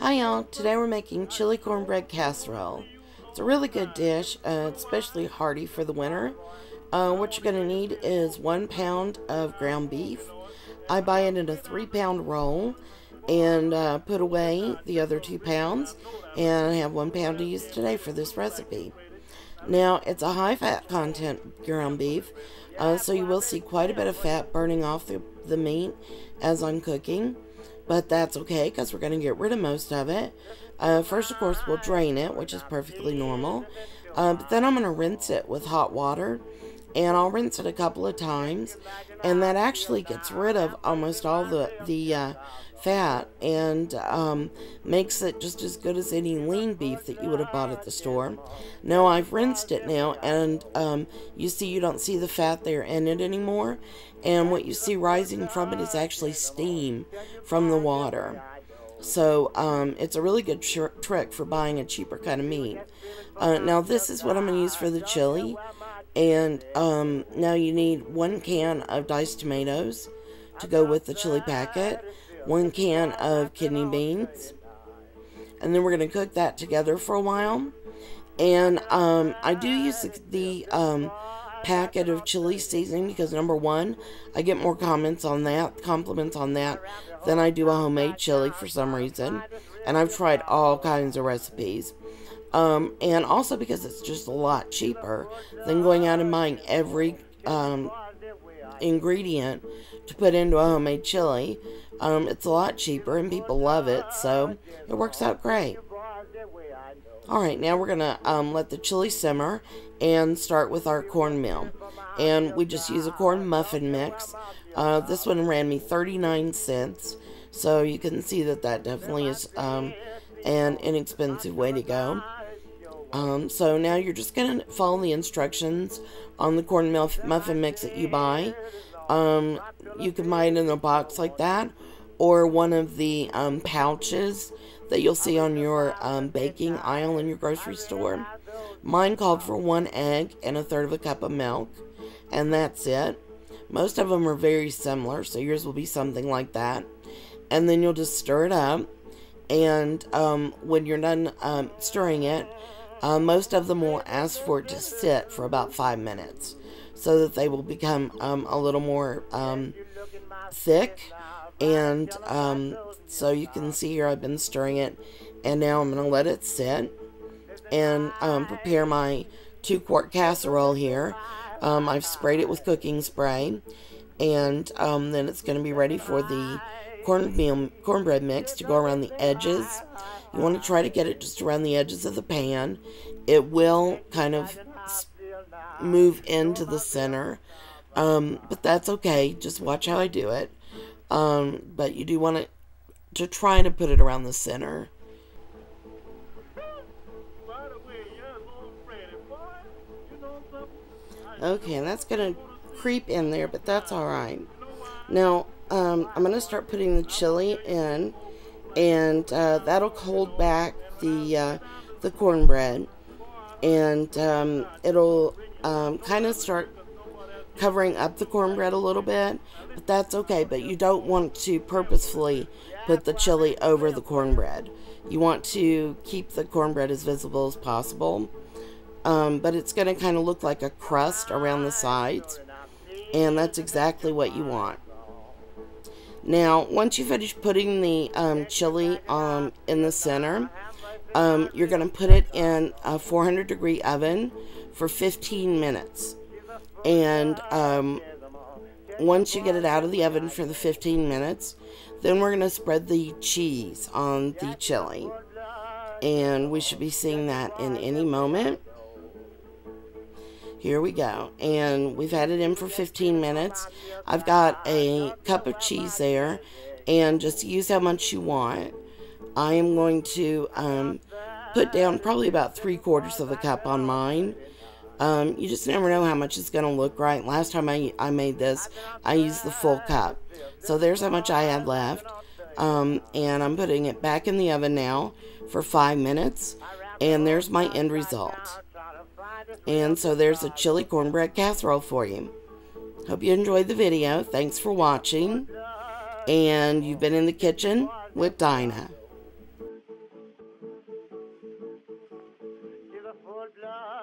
Hi y'all, today we're making chili cornbread casserole. It's a really good dish, especially hearty for the winter. What you're going to need is 1 pound of ground beef. I buy it in a 3-pound roll and put away the other 2 pounds, and I have 1 pound to use today for this recipe. Now, it's a high fat content ground beef, so you will see quite a bit of fat burning off the meat as I'm cooking. But that's okay because we're going to get rid of most of it. First, of course, we'll drain it, which is perfectly normal. But then I'm going to rinse it with hot water. And I'll rinse it a couple of times. And that actually gets rid of almost all the fat and makes it just as good as any lean beef that you would have bought at the store. Now, I've rinsed it now, and you see you don't see the fat there in it anymore. And what you see rising from it is actually steam from the water. So it's a really good trick for buying a cheaper kind of meat. Now this is what I'm going to use for the chili. And now you need 1 can of diced tomatoes to go with the chili packet. 1 can of kidney beans. And then we're going to cook that together for a while. And I do use the packet of chili seasoning because, number one, I get more compliments on that than I do a homemade chili for some reason. And I've tried all kinds of recipes. And also because it's just a lot cheaper than going out and buying every ingredient to put into a homemade chili. It's a lot cheaper and people love it, so it works out great. Alright, now we're going to let the chili simmer and start with our cornmeal. And we just use a corn muffin mix. This one ran me 39 cents, so you can see that definitely is an inexpensive way to go. So now you're just going to follow the instructions on the corn muffin mix that you buy. You can buy it in a box like that, or one of the pouches that you'll see on your baking aisle in your grocery store. Mine called for 1 egg and 1/3 cup of milk, and that's it. Most of them are very similar, so yours will be something like that. And then you'll just stir it up, and when you're done stirring it, most of them will ask for it to sit for about 5 minutes so that they will become a little more thick. And so you can see here I've been stirring it, and now I'm going to let it sit and prepare my 2-quart casserole here. I've sprayed it with cooking spray, and then it's going to be ready for the cornbread mix to go around the edges. You want to try to get it just around the edges of the pan. It will kind of move into the center, but that's okay. Just watch how I do it. But you do want to try to put it around the center. Okay, and that's going to creep in there, but that's alright. Now, I'm going to start putting the chili in, and that'll hold back the cornbread, and it'll kind of start covering up the cornbread a little bit, but that's okay. But you don't want to purposefully put the chili over the cornbread. You want to keep the cornbread as visible as possible, but it's going to kind of look like a crust around the sides, and that's exactly what you want. Now, once you finish putting the chili in the center, you're going to put it in a 400-degree oven for 15 minutes. And once you get it out of the oven for the 15 minutes, then we're going to spread the cheese on the chili. And we should be seeing that in any moment. Here we go. And we've had it in for 15 minutes. I've got a cup of cheese there, and just use how much you want. I am going to put down probably about 3/4 cup on mine. You just never know how much it's going to look right. Last time I made this, I used the full cup. So there's how much I had left. And I'm putting it back in the oven now for 5 minutes. And there's my end result. And so there's a chili cornbread casserole for you. Hope you enjoyed the video. Thanks for watching. And you've been in the kitchen with Dinah. blood.